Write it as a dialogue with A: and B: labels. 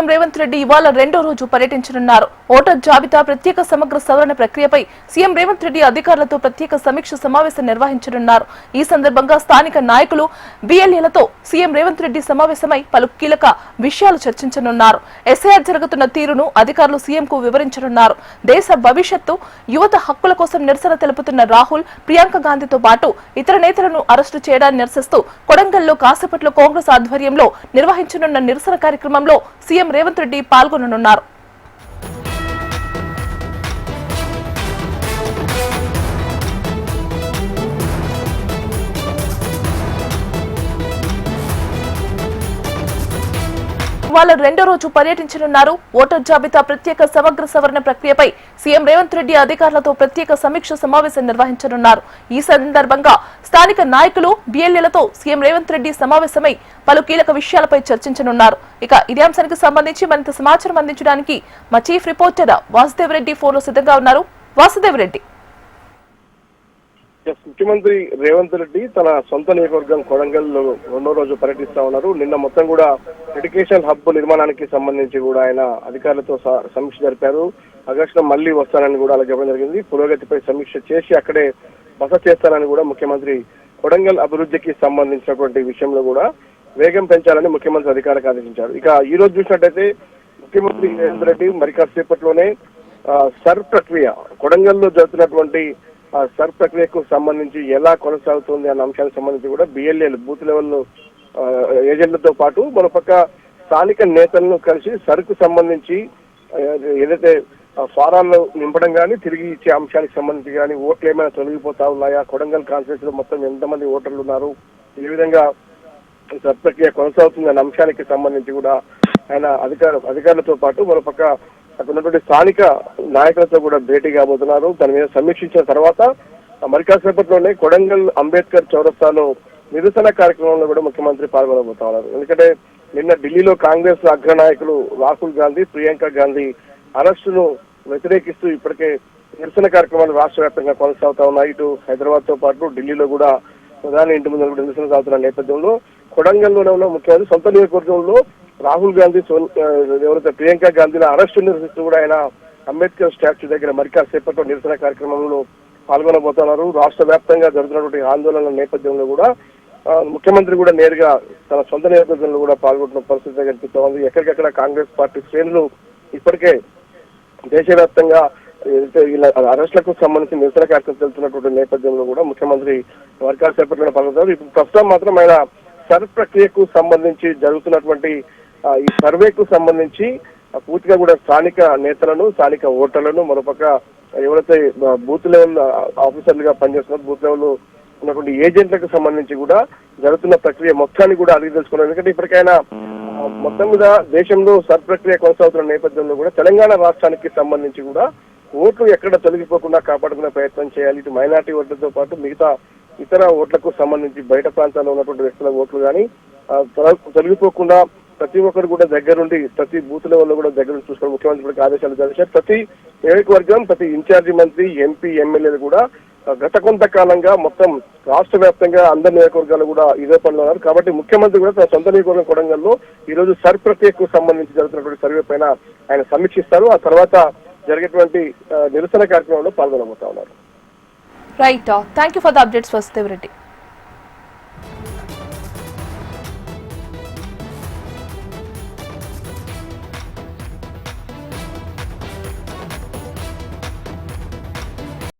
A: CM Revanth Reddy ఇవాళ రెండో రోజు పర్యటించనున్నారు. ఓటర్ జాబితా ప్రత్యేక సమగ్ర సవరణ ప్రక్రియపై సీఎం రేవంత్ రెడ్డి అధికారులతో ప్రత్యేక సమీక్ష సమావేశం నిర్వహించనున్నారు. ఈ సందర్భంగా స్థానిక నాయకులు బిఎల్ఏలతో సీఎం రేవంత్ రెడ్డి సమావేశమై పలు కీలక విషయాలు చర్చించనున్నారు. ఎస్ఐఆర్ జరుగుతున్న తీరును అధికారులు సీఎంకు వివరించనున్నారు. దేశ భవిష్యత్తు, యువత హక్కుల కోసం నిరసన తెలుపుతున్న రాహుల్, ప్రియాంక గాంధీతో పాటు ఇతర నేతలను అరెస్టు చేయడాన్ని నిరసిస్తూ కొడంగల్లో కాసేపట్లో కాంగ్రెస్ ఆధ్వర్యంలో నిర్వహించనున్న నిరసన కార్యక్రమంలో సీఎం రేవంత్ రెడ్డి పాల్గొననున్నారు. ఇవాళ రెండో రోజు పర్యటించనున్నారు. ఓటర్ జాబితా ప్రత్యేక సమగ్ర సవరణ ప్రక్రియపై సీఎం రేవంత్ రెడ్డి అధికారులతో ప్రత్యేక సమీక్ష సమావేశం నిర్వహించనున్నారు. ఈ సందర్భంగా స్థానిక నాయకులు, బిఎల్ఏలతో సీఎం రేవంత్ రెడ్డి సమావేశమై పలు కీలక విషయాలపై చర్చించనున్నారు. ఇక ఇదే అంశానికి సంబంధించి మరింత సమాచారం అందించడానికి మా చీఫ్ రిపోర్టర్ వాసుదేవ్ రెడ్డి ఫోన్లో సిద్ధంగా ఉన్నారు. వాసుదేవ్ రెడ్డి,
B: ముఖ్యమంత్రి రేవంత్ రెడ్డి తన సొంత నియోజకవర్గం కొడంగల్లో రెండో రోజు పర్యటిస్తా ఉన్నారు. నిన్న మొత్తం కూడా ఎడ్యుకేషన్ హబ్ నిర్మాణానికి సంబంధించి కూడా ఆయన అధికారులతో సమీక్ష జరిపారు. ఆగస్టులో మళ్లీ వస్తానని కూడా అలా చెప్పడం జరిగింది. పురోగతిపై సమీక్ష చేసి అక్కడే బస చేస్తానని కూడా ముఖ్యమంత్రి కొడంగల్ అభివృద్ధికి సంబంధించినటువంటి విషయంలో కూడా వేగం పెంచాలని ముఖ్యమంత్రి అధికారులకు ఆదేశించారు. ఇక ఈ రోజు చూసినట్టయితే ముఖ్యమంత్రి రేవంత్ రెడ్డి మరి కాసేపట్లోనే సర్ ప్రక్రియ, కొడంగల్లో జరుగుతున్నటువంటి సర్ ప్రక్రియకు సంబంధించి ఎలా కొనసాగుతుంది అన్న అంశానికి సంబంధించి కూడా బిఎల్ఏలు, బూత్ లెవెల్ ఏజెంట్లతో పాటు మరోపక్క స్థానిక నేతలను కలిసి సరుకు సంబంధించి ఏదైతే ఫారాల్లో నింపడం కానీ, తిరిగి ఇచ్చే అంశానికి సంబంధించి కానీ, ఓట్లు ఏమైనా తొలగిపోతా ఉన్నాయా, కొడంగల్ కాన్స్టిట్యూన్సీ లో మొత్తం ఎంతమంది ఓటర్లు ఉన్నారు, ఏ విధంగా సర్ ప్రక్రియ కొనసాగుతుంది అన్న అంశానికి సంబంధించి కూడా ఆయన అధికారులతో పాటు మరోపక్క అక్కడ ఉన్నటువంటి స్థానిక నాయకులతో కూడా భేటీ కాబోతున్నారు. దాని మీద సమీక్షించిన తర్వాత మరి కాసేపట్లోనే కొడంగల్ అంబేద్కర్ చౌరస్తాలో నిరసన కార్యక్రమంలో కూడా ముఖ్యమంత్రి పాల్గొనబోతా ఉన్నారు. ఎందుకంటే నిన్న ఢిల్లీలో కాంగ్రెస్ అగ్రనాయకులు రాహుల్ గాంధీ, ప్రియాంక గాంధీ అరెస్టును వ్యతిరేకిస్తూ ఇప్పటికే నిరసన కార్యక్రమాలు రాష్ట్ర వ్యాప్తంగా కొనసాగుతా ఉన్నాయి. ఇటు హైదరాబాద్ తో పాటు ఢిల్లీలో కూడా ప్రధాని ఇంటి ముందు కూడా నిరసన సాగుతున్న నేపథ్యంలో కొడంగల్లోనే ఉన్న ముఖ్యమంత్రి సొంత నియోజకవర్గంలో రాహుల్ గాంధీ, ఎవరైతే ప్రియాంక గాంధీని అరెస్టు నిరసిస్తూ కూడా ఆయన అంబేద్కర్ స్టాచ్యూ దగ్గర మరి కాసేపట్లో నిరసన కార్యక్రమంలో పాల్గొనబోతున్నారు. రాష్ట్ర వ్యాప్తంగా జరుగుతున్నటువంటి ఆందోళనల నేపథ్యంలో కూడా ముఖ్యమంత్రి కూడా నేరుగా తన సొంత నియోజకవర్గంలో కూడా పాల్గొంటున్న పరిస్థితి కనిపిస్తూ ఉంది. ఎక్కడికెక్కడ కాంగ్రెస్ పార్టీ శ్రేణులు ఇప్పటికే దేశవ్యాప్తంగా ఇలా అరెస్టులకు సంబంధించి నిరసన కార్యక్రమం తెలుస్తున్నటువంటి నేపథ్యంలో కూడా ముఖ్యమంత్రి మరి కాసేపట్లో పాల్గొంటారు. ఇప్పుడు ప్రస్తుతం మాత్రం ఆయన సర్ ప్రక్రియకు సంబంధించి జరుగుతున్నటువంటి ఈ సర్వేకు సంబంధించి పూర్తిగా కూడా స్థానిక నేతలను, స్థానిక ఓటర్లను, మరోపక్క ఎవరైతే బూత్ లెవెల్ ఆఫీసర్లుగా పనిచేస్తున్నారు, బూత్ లెవెల్ ఉన్నటువంటి ఏజెంట్లకు సంబంధించి కూడా జరుగుతున్న ప్రక్రియ మొత్తాన్ని కూడా అడిగి తెలుసుకున్నారు. ఎందుకంటే ఇప్పటికైనా మొత్తం మీద దేశంలో సర్ ప్రక్రియ కొనసాగుతున్న నేపథ్యంలో కూడా తెలంగాణ రాష్ట్రానికి సంబంధించి కూడా ఓట్లు ఎక్కడ తొలగిపోకుండా కాపాడుకునే ప్రయత్నం చేయాలి. ఇటు మైనార్టీ ఓట్లతో పాటు మిగతా ఇతర ఓట్లకు సంబంధించి బయట ప్రాంతాల్లో ఉన్నటువంటి వ్యక్తుల ఓట్లు కానీ తొలగిపోకుండా ప్రతి ఒక్కరు కూడా దగ్గరుండి ప్రతి బూత్ లెవెల్లో కూడా దగ్గర చూసుకోవడం ముఖ్యమంత్రి ఆదేశాలు జారీ. ప్రతి నియోజకవర్గం, ప్రతి ఇన్ఛార్జి మంత్రి, ఎంపీ, ఎమ్మెల్యేలు కూడా గత కొంతకాలంగా మొత్తం రాష్ట్ర వ్యాప్తంగా అందరి నియోజకవర్గాలు కూడా ఇదే పనిలో ఉన్నారు. కాబట్టి ముఖ్యమంత్రి కూడా తన సొంత నియోజకవర్గం కొడంగల్లో ఈ రోజు సర్ ప్రక్రియకు సంబంధించి జరుగుతున్నటువంటి సర్వే పైన ఆయన సమీక్షిస్తారు. ఆ తర్వాత జరిగేటువంటి నిరసన కార్యక్రమంలో పాల్గొనబోతా ఉన్నారు.
A: Right, thank you for the updates Vasudev Reddy.